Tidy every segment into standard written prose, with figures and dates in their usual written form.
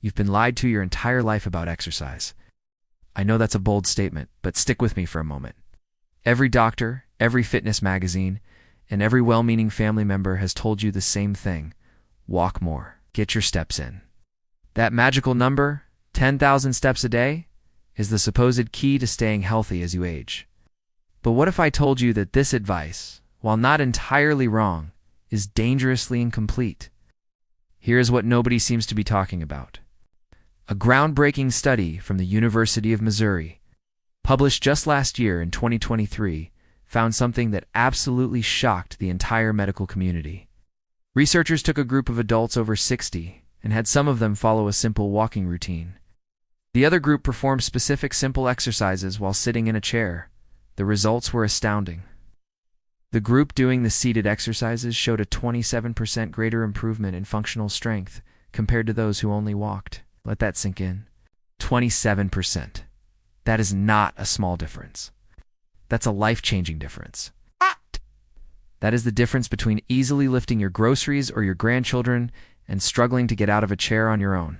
You've been lied to your entire life about exercise. I know that's a bold statement, but stick with me for a moment. Every doctor, every fitness magazine, and every well-meaning family member has told you the same thing. Walk more. Get your steps in. That magical number, 10,000 steps a day, is the supposed key to staying healthy as you age. But what if I told you that this advice, while not entirely wrong, is dangerously incomplete? Here's what nobody seems to be talking about. A groundbreaking study from the University of Missouri, published just last year in 2023, found something that absolutely shocked the entire medical community. Researchers took a group of adults over 60 and had some of them follow a simple walking routine. The other group performed specific simple exercises while sitting in a chair. The results were astounding. The group doing the seated exercises showed a 27% greater improvement in functional strength compared to those who only walked. Let that sink in. 27%. That is not a small difference. That's a life-changing difference. That is the difference between easily lifting your groceries or your grandchildren and struggling to get out of a chair on your own.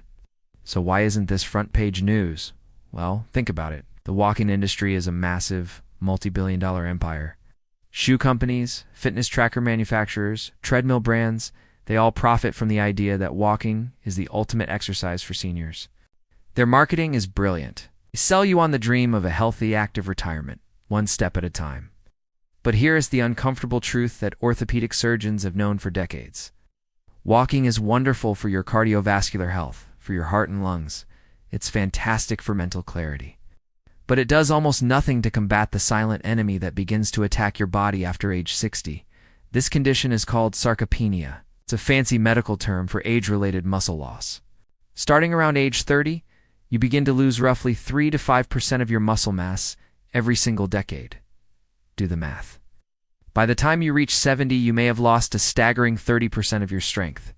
So why isn't this front-page news? Well, think about it. The walking industry is a massive, multi-billion-dollar empire. Shoe companies, fitness tracker manufacturers, treadmill brands, they all profit from the idea that walking is the ultimate exercise for seniors. Their marketing is brilliant. They sell you on the dream of a healthy, active retirement, one step at a time. But here is the uncomfortable truth that orthopedic surgeons have known for decades. Walking is wonderful for your cardiovascular health, for your heart and lungs. It's fantastic for mental clarity. But it does almost nothing to combat the silent enemy that begins to attack your body after age 60. This condition is called sarcopenia. It's a fancy medical term for age-related muscle loss. Starting around age 30, you begin to lose roughly 3 to 5% of your muscle mass every single decade. Do the math. By the time you reach 70, you may have lost a staggering 30% of your strength.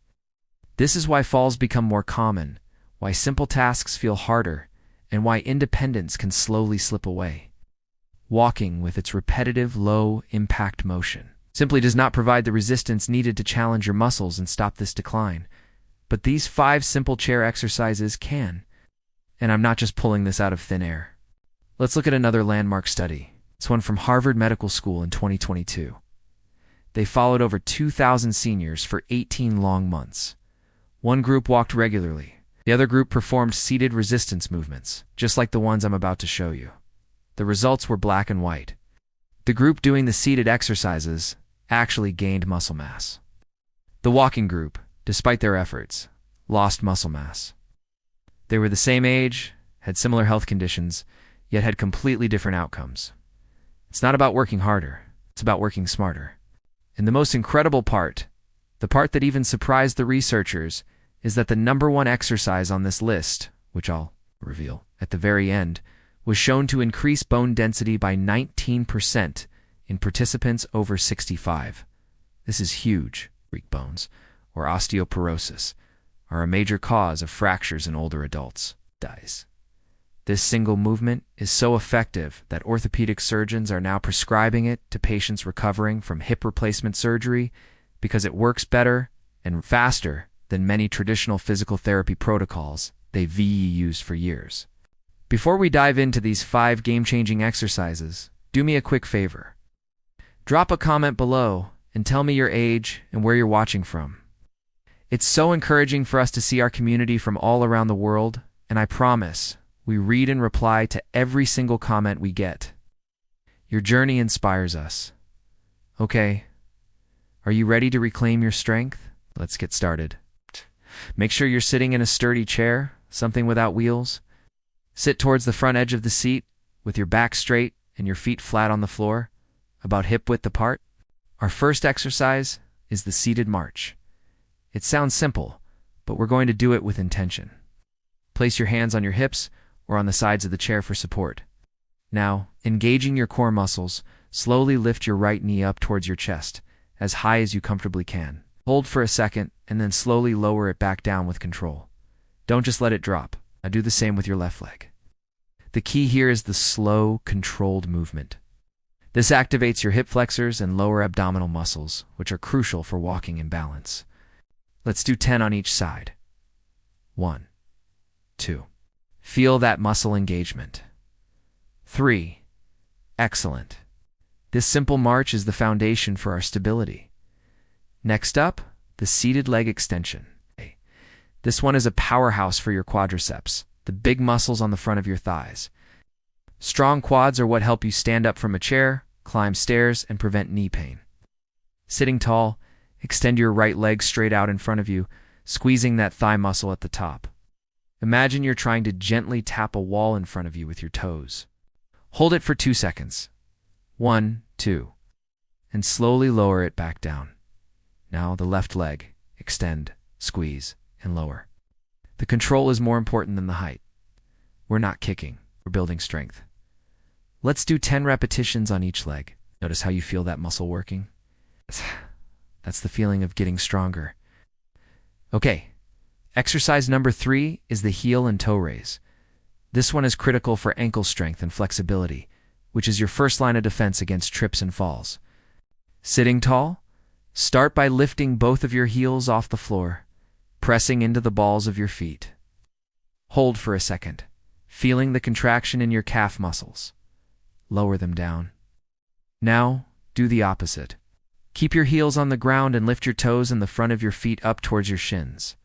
This is why falls become more common, why simple tasks feel harder, and why independence can slowly slip away. Walking, with its repetitive, low-impact motion, simply does not provide the resistance needed to challenge your muscles and stop this decline. But these 5 simple chair exercises can. And I'm not just pulling this out of thin air. Let's look at another landmark study. It's one from Harvard Medical School in 2022. They followed over 2,000 seniors for 18 long months. One group walked regularly. The other group performed seated resistance movements, just like the ones I'm about to show you. The results were black and white. The group doing the seated exercises actually gained muscle mass. The walking group, despite their efforts, lost muscle mass. They were the same age, had similar health conditions, yet had completely different outcomes. It's not about working harder, it's about working smarter. And the most incredible part, the part that even surprised the researchers, is that the #1 exercise on this list, which I'll reveal at the very end, was shown to increase bone density by 19% in participants over 65. This is huge. Weak bones, or osteoporosis, are a major cause of fractures in older adults. This single movement is so effective that orthopedic surgeons are now prescribing it to patients recovering from hip replacement surgery because it works better and faster than many traditional physical therapy protocols they've used for years. Before we dive into these 5 game-changing exercises, do me a quick favor. Drop a comment below and tell me your age and where you're watching from. It's so encouraging for us to see our community from all around the world, and I promise we read and reply to every single comment we get. Your journey inspires us. Okay, are you ready to reclaim your strength? Let's get started. Make sure you're sitting in a sturdy chair, something without wheels. Sit towards the front edge of the seat with your back straight and your feet flat on the floor, about hip width apart. Our first exercise is the seated march. It sounds simple, but we're going to do it with intention. Place your hands on your hips or on the sides of the chair for support. Now, engaging your core muscles, slowly lift your right knee up towards your chest, as high as you comfortably can. Hold for a second, and then slowly lower it back down with control. Don't just let it drop. Now do the same with your left leg. The key here is the slow, controlled movement. This activates your hip flexors and lower abdominal muscles, which are crucial for walking in balance. Let's do 10 on each side. 1, 2. Feel that muscle engagement. 3. Excellent. This simple march is the foundation for our stability. Next up, the seated leg extension. This one is a powerhouse for your quadriceps, the big muscles on the front of your thighs. Strong quads are what help you stand up from a chair, climb stairs, and prevent knee pain. Sitting tall, extend your right leg straight out in front of you, squeezing that thigh muscle at the top. Imagine you're trying to gently tap a wall in front of you with your toes. Hold it for 2 seconds. 1, 2. And slowly lower it back down. Now the left leg. Extend, squeeze, and lower. The control is more important than the height. We're not kicking, we're building strength. Let's do 10 repetitions on each leg. Notice how you feel that muscle working? That's the feeling of getting stronger. Okay, exercise number 3 is the heel and toe raise. This one is critical for ankle strength and flexibility, which is your first line of defense against trips and falls. Sitting tall, start by lifting both of your heels off the floor, pressing into the balls of your feet. Hold for a second, feeling the contraction in your calf muscles. Lower them down. Now, do the opposite. Keep your heels on the ground and lift your toes and the front of your feet up towards your shins.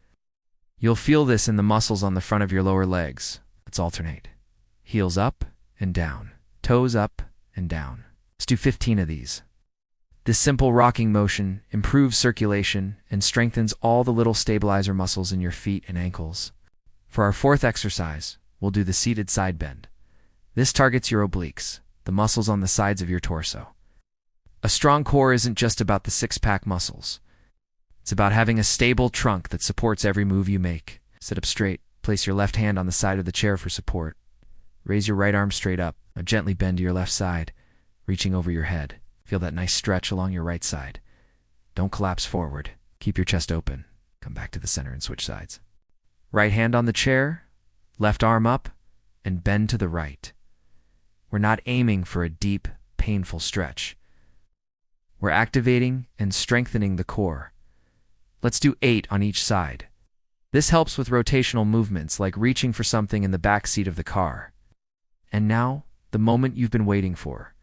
You'll feel this in the muscles on the front of your lower legs. Let's alternate. Heels up and down, toes up and down. Let's do 15 of these. This simple rocking motion improves circulation and strengthens all the little stabilizer muscles in your feet and ankles. For our 4th exercise, we'll do the seated side bend. This targets your obliques, the muscles on the sides of your torso. A strong core isn't just about the six-pack muscles. It's about having a stable trunk that supports every move you make. Sit up straight, place your left hand on the side of the chair for support. Raise your right arm straight up, now gently bend to your left side, reaching over your head. Feel that nice stretch along your right side. Don't collapse forward. Keep your chest open. Come back to the center and switch sides. Right hand on the chair, left arm up, and bend to the right. We're not aiming for a deep, painful stretch. We're activating and strengthening the core. Let's do 8 on each side. This helps with rotational movements like reaching for something in the back seat of the car. And now, the moment you've been waiting for.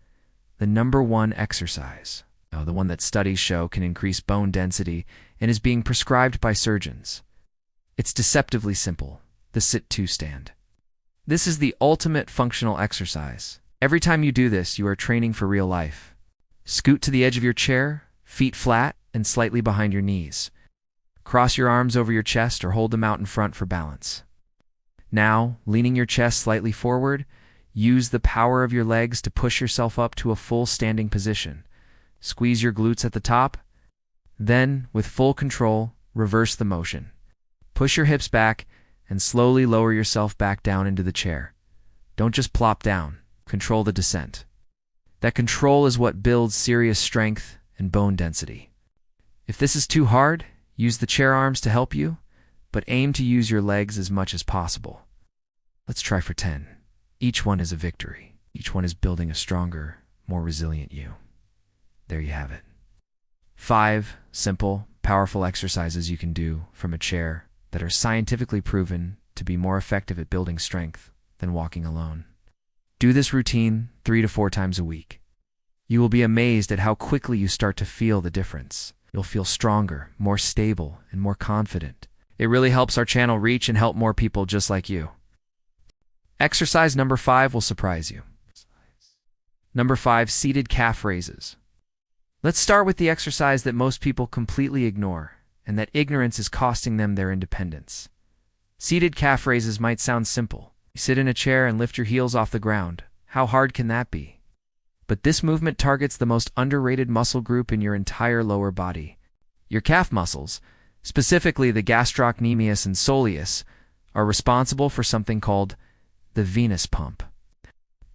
The number 1 exercise, the one that studies show can increase bone density and is being prescribed by surgeons. It's deceptively simple, the sit-to stand. This is the ultimate functional exercise. Every time you do this, you are training for real life. Scoot to the edge of your chair, feet flat and slightly behind your knees. Cross your arms over your chest or hold them out in front for balance. Now, leaning your chest slightly forward, use the power of your legs to push yourself up to a full standing position. Squeeze your glutes at the top. Then, with full control, reverse the motion. Push your hips back and slowly lower yourself back down into the chair. Don't just plop down. Control the descent. That control is what builds serious strength and bone density. If this is too hard, use the chair arms to help you, but aim to use your legs as much as possible. Let's try for 10. Each one is a victory. Each one is building a stronger, more resilient you. There you have it. 5 simple, powerful exercises you can do from a chair that are scientifically proven to be more effective at building strength than walking alone. Do this routine 3 to 4 times a week. You will be amazed at how quickly you start to feel the difference. You'll feel stronger, more stable, and more confident. It really helps our channel reach and help more people just like you. Exercise number 5 will surprise you. Number 5, seated calf raises. Let's start with the exercise that most people completely ignore, and that ignorance is costing them their independence. Seated calf raises might sound simple. You sit in a chair and lift your heels off the ground. How hard can that be? But this movement targets the most underrated muscle group in your entire lower body. Your calf muscles, specifically the gastrocnemius and soleus, are responsible for something called the venous pump.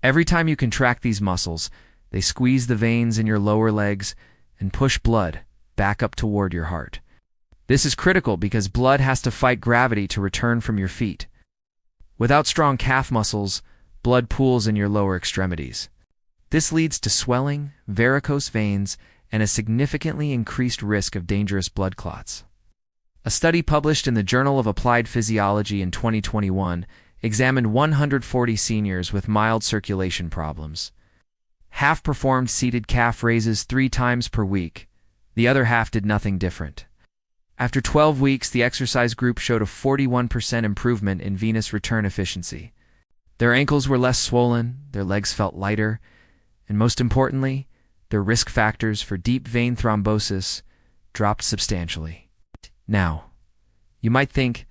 Every time you contract these muscles, they squeeze the veins in your lower legs and push blood back up toward your heart. This is critical because blood has to fight gravity to return from your feet. Without strong calf muscles, blood pools in your lower extremities. This leads to swelling, varicose veins, and a significantly increased risk of dangerous blood clots. A study published in the Journal of Applied Physiology in 2021 examined 140 seniors with mild circulation problems. Half performed seated calf raises 3 times per week. The other half did nothing different. After 12 weeks, the exercise group showed a 41% improvement in venous return efficiency. Their ankles were less swollen, their legs felt lighter, and most importantly, their risk factors for deep vein thrombosis dropped substantially. Now, you might think,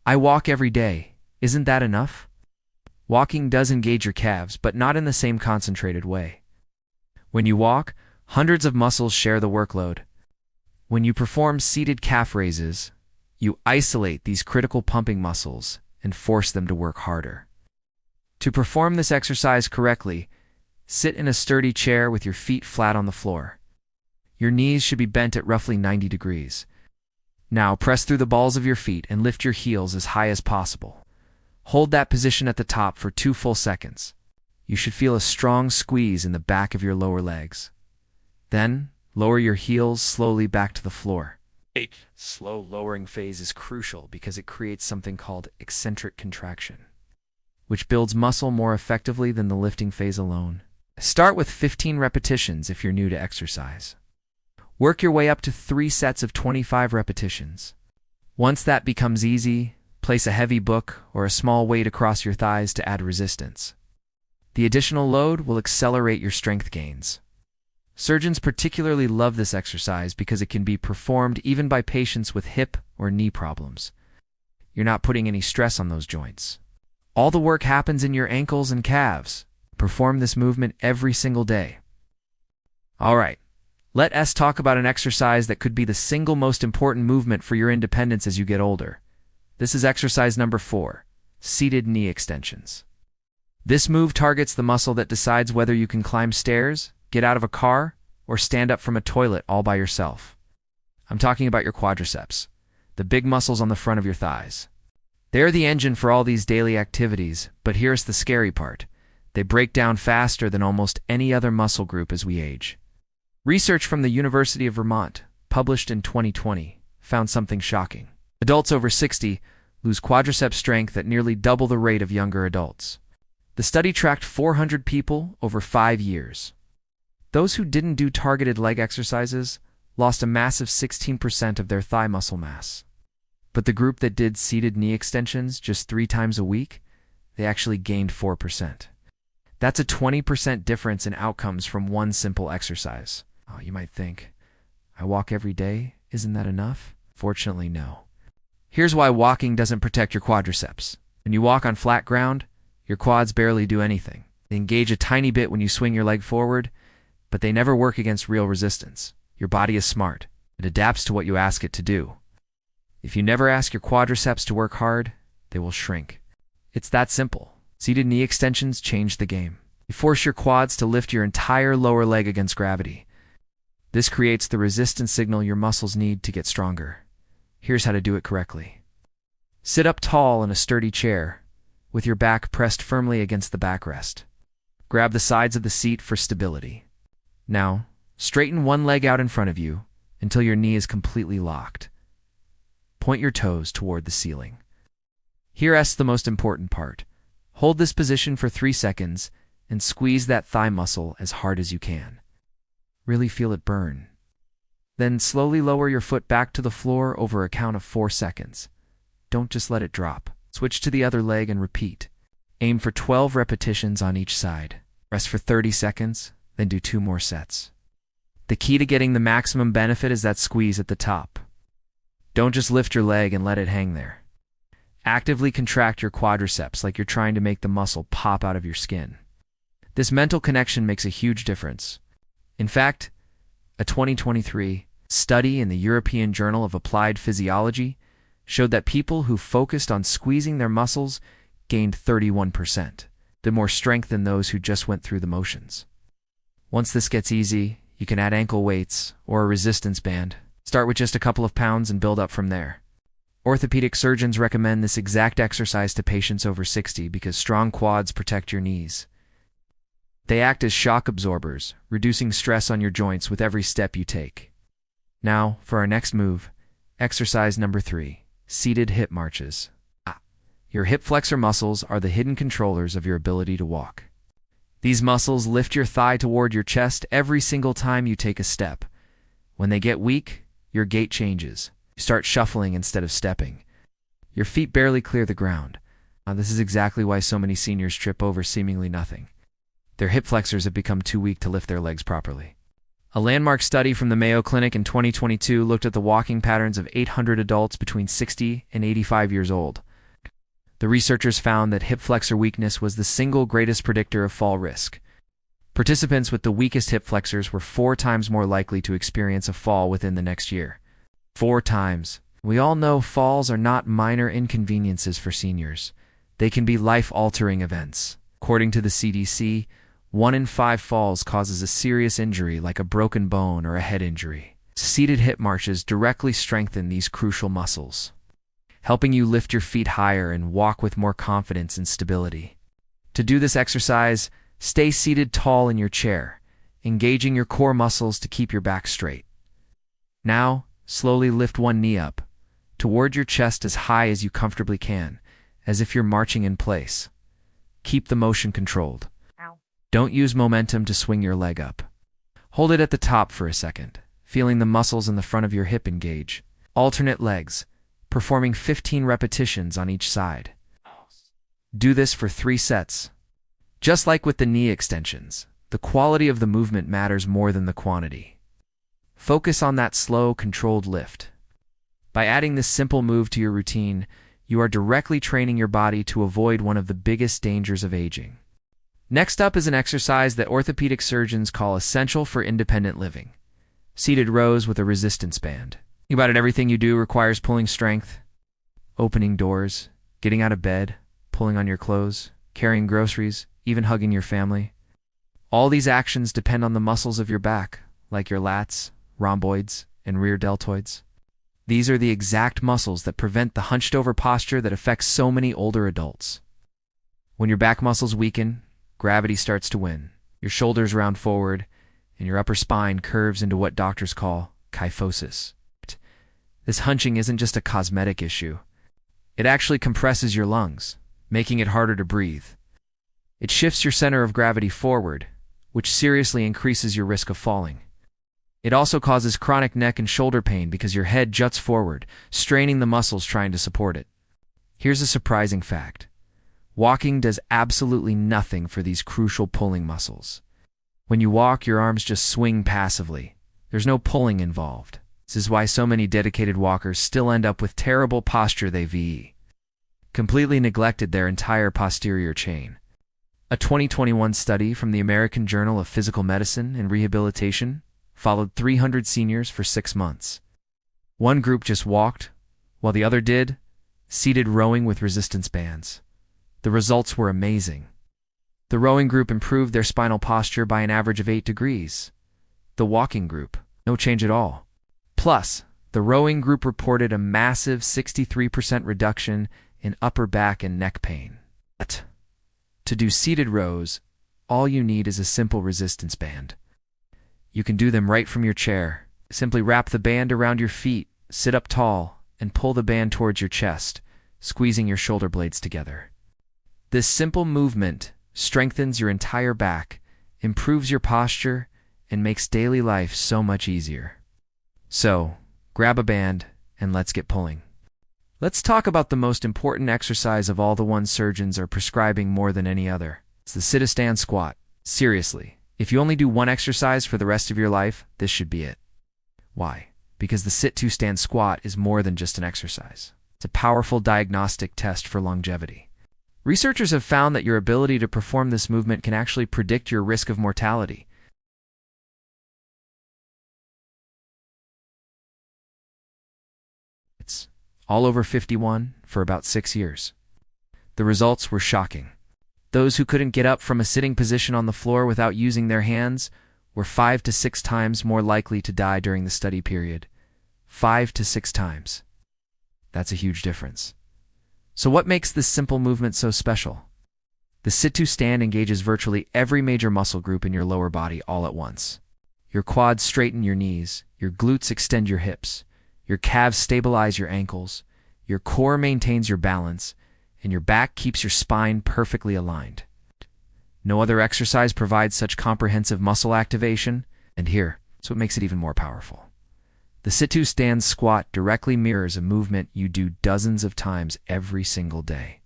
I walk every day. Isn't that enough? Walking does engage your calves, but not in the same concentrated way. When you walk, hundreds of muscles share the workload. When you perform seated calf raises, you isolate these critical pumping muscles and force them to work harder. To perform this exercise correctly, sit in a sturdy chair with your feet flat on the floor. Your knees should be bent at roughly 90 degrees. Now press through the balls of your feet and lift your heels as high as possible. Hold that position at the top for 2 full seconds. You should feel a strong squeeze in the back of your lower legs. Then, lower your heels slowly back to the floor. Slow lowering phase is crucial because it creates something called eccentric contraction, which builds muscle more effectively than the lifting phase alone. Start with 15 repetitions if you're new to exercise. Work your way up to 3 sets of 25 repetitions. Once that becomes easy, place a heavy book or a small weight across your thighs to add resistance. The additional load will accelerate your strength gains. Surgeons particularly love this exercise because it can be performed even by patients with hip or knee problems. You're not putting any stress on those joints. All the work happens in your ankles and calves. Perform this movement every single day. All right, let us talk about an exercise that could be the single most important movement for your independence as you get older. This is exercise number 4, seated knee extensions. This move targets the muscle that decides whether you can climb stairs, get out of a car, or stand up from a toilet all by yourself. I'm talking about your quadriceps, the big muscles on the front of your thighs. They're the engine for all these daily activities, but here's the scary part. They break down faster than almost any other muscle group as we age. Research from the University of Vermont, published in 2020, found something shocking. Adults over 60 lose quadriceps strength at nearly double the rate of younger adults. The study tracked 400 people over 5 years. Those who didn't do targeted leg exercises lost a massive 16% of their thigh muscle mass. But the group that did seated knee extensions just 3 times a week, they actually gained 4%. That's a 20% difference in outcomes from one simple exercise. Oh, you might think, I walk every day, isn't that enough? Fortunately, no. Here's why walking doesn't protect your quadriceps. When you walk on flat ground, your quads barely do anything. They engage a tiny bit when you swing your leg forward, but they never work against real resistance. Your body is smart. It adapts to what you ask it to do. If you never ask your quadriceps to work hard, they will shrink. It's that simple. Seated knee extensions change the game. You force your quads to lift your entire lower leg against gravity. This creates the resistance signal your muscles need to get stronger. Here's how to do it correctly. Sit up tall in a sturdy chair, with your back pressed firmly against the backrest. Grab the sides of the seat for stability. Now, straighten one leg out in front of you until your knee is completely locked. Point your toes toward the ceiling. Here's the most important part. Hold this position for 3 seconds and squeeze that thigh muscle as hard as you can. Really feel it burn. Then slowly lower your foot back to the floor over a count of 4 seconds. Don't just let it drop. Switch to the other leg and repeat. Aim for 12 repetitions on each side. Rest for 30 seconds, then do 2 more sets. The key to getting the maximum benefit is that squeeze at the top. Don't just lift your leg and let it hang there. Actively contract your quadriceps like you're trying to make the muscle pop out of your skin. This mental connection makes a huge difference. In fact, a 2023 study in the European Journal of Applied Physiology showed that people who focused on squeezing their muscles gained 31%, the more strength than those who just went through the motions. Once this gets easy, you can add ankle weights or a resistance band. Start with just a couple of pounds and build up from there. Orthopedic surgeons recommend this exact exercise to patients over 60 because strong quads protect your knees. They act as shock absorbers, reducing stress on your joints with every step you take. Now, for our next move, Exercise number 3. Seated hip marches. Your hip flexor muscles are the hidden controllers of your ability to walk. These muscles lift your thigh toward your chest every single time you take a step. When they get weak, your gait changes. You start shuffling instead of stepping. Your feet barely clear the ground. This is exactly why so many seniors trip over seemingly nothing. Their hip flexors have become too weak to lift their legs properly. A landmark study from the Mayo Clinic in 2022 looked at the walking patterns of 800 adults between 60 and 85 years old. The researchers found that hip flexor weakness was the single greatest predictor of fall risk. Participants with the weakest hip flexors were 4 times more likely to experience a fall within the next year. 4 times. We all know falls are not minor inconveniences for seniors. They can be life-altering events. According to the CDC, 1 in 5 falls causes a serious injury like a broken bone or a head injury. Seated hip marches directly strengthen these crucial muscles, helping you lift your feet higher and walk with more confidence and stability. To do this exercise, stay seated tall in your chair, engaging your core muscles to keep your back straight. Now, slowly lift one knee up, toward your chest as high as you comfortably can, as if you're marching in place. Keep the motion controlled. Don't use momentum to swing your leg up. Hold it at the top for a second, feeling the muscles in the front of your hip engage. Alternate legs, performing 15 repetitions on each side. Do this for 3 sets. Just like with the knee extensions, the quality of the movement matters more than the quantity. Focus on that slow, controlled lift. By adding this simple move to your routine, you are directly training your body to avoid one of the biggest dangers of aging. Next up is an exercise that orthopedic surgeons call essential for independent living. Seated rows with a resistance band. Think about it, everything you do requires pulling strength. Opening doors, getting out of bed, pulling on your clothes, carrying groceries, even hugging your family. All these actions depend on the muscles of your back, like your lats, rhomboids, and rear deltoids. These are the exact muscles that prevent the hunched-over posture that affects so many older adults. When your back muscles weaken, gravity starts to win. Your shoulders round forward, and your upper spine curves into what doctors call kyphosis. This hunching isn't just a cosmetic issue. It actually compresses your lungs, making it harder to breathe. It shifts your center of gravity forward, which seriously increases your risk of falling. It also causes chronic neck and shoulder pain because your head juts forward, straining the muscles trying to support it. Here's a surprising fact. Walking does absolutely nothing for these crucial pulling muscles. When you walk, your arms just swing passively. There's no pulling involved. This is why so many dedicated walkers still end up with terrible posture. They've completely neglected their entire posterior chain. A 2021 study from the American Journal of Physical Medicine and Rehabilitation followed 300 seniors for 6 months. One group just walked, while the other did seated rowing with resistance bands. The results were amazing. The rowing group improved their spinal posture by an average of 8 degrees. The walking group, no change at all. Plus, the rowing group reported a massive 63% reduction in upper back and neck pain. But to do seated rows, all you need is a simple resistance band. You can do them right from your chair. Simply wrap the band around your feet, sit up tall, and pull the band towards your chest, squeezing your shoulder blades together. This simple movement strengthens your entire back, improves your posture, and makes daily life so much easier. So, grab a band and let's get pulling. Let's talk about the most important exercise of all, the one surgeons are prescribing more than any other. It's the sit-to-stand squat. Seriously, if you only do one exercise for the rest of your life, this should be it. Why? Because the sit-to-stand squat is more than just an exercise. It's a powerful diagnostic test for longevity. Researchers have found that your ability to perform this movement can actually predict your risk of mortality. It's all over 51 for about 6 years. The results were shocking. Those who couldn't get up from a sitting position on the floor without using their hands were 5 to 6 times more likely to die during the study period. 5 to 6 times. That's a huge difference. So what makes this simple movement so special? The sit-to-stand engages virtually every major muscle group in your lower body all at once. Your quads straighten your knees, your glutes extend your hips, Your calves stabilize your ankles, your core maintains your balance, and your back keeps your spine perfectly aligned. No other exercise provides such comprehensive muscle activation, and here, that's what makes it even more powerful. The sit-to stand squat directly mirrors a movement you do dozens of times every single day.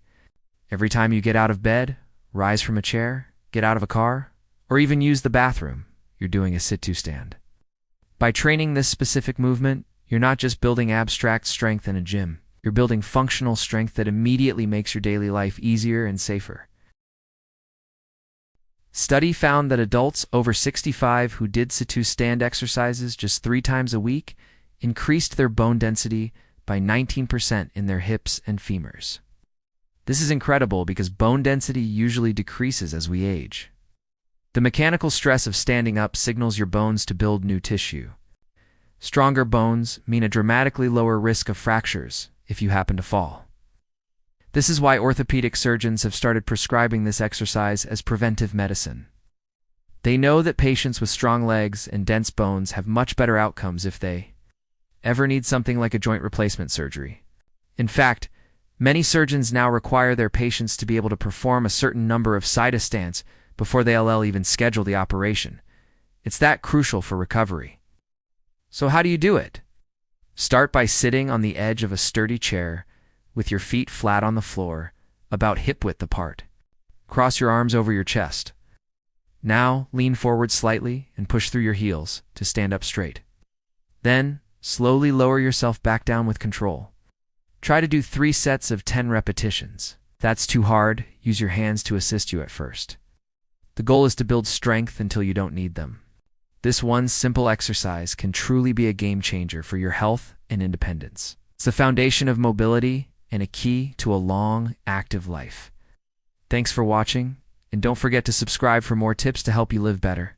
Every time you get out of bed, rise from a chair, get out of a car, or even use the bathroom, you're doing a sit-to stand. By training this specific movement, you're not just building abstract strength in a gym. You're building functional strength that immediately makes your daily life easier and safer. Study found that adults over 65 who did sit-to stand exercises just 3 times a week increased their bone density by 19% in their hips and femurs. This is incredible because bone density usually decreases as we age. The mechanical stress of standing up signals your bones to build new tissue. Stronger bones mean a dramatically lower risk of fractures if you happen to fall. This is why orthopedic surgeons have started prescribing this exercise as preventive medicine. They know that patients with strong legs and dense bones have much better outcomes if they ever need something like a joint replacement surgery. In fact, many surgeons now require their patients to be able to perform a certain number of side stands before they'll even schedule the operation. It's that crucial for recovery. So how do you do it? Start by sitting on the edge of a sturdy chair with your feet flat on the floor, about hip-width apart. Cross your arms over your chest. Now, lean forward slightly and push through your heels to stand up straight. Then, slowly lower yourself back down with control. Try to do 3 sets of 10 repetitions. If that's too hard, use your hands to assist you at first. The goal is to build strength until you don't need them. This one simple exercise can truly be a game changer for your health and independence. It's the foundation of mobility and a key to a long, active life. Thanks for watching, and don't forget to subscribe for more tips to help you live better.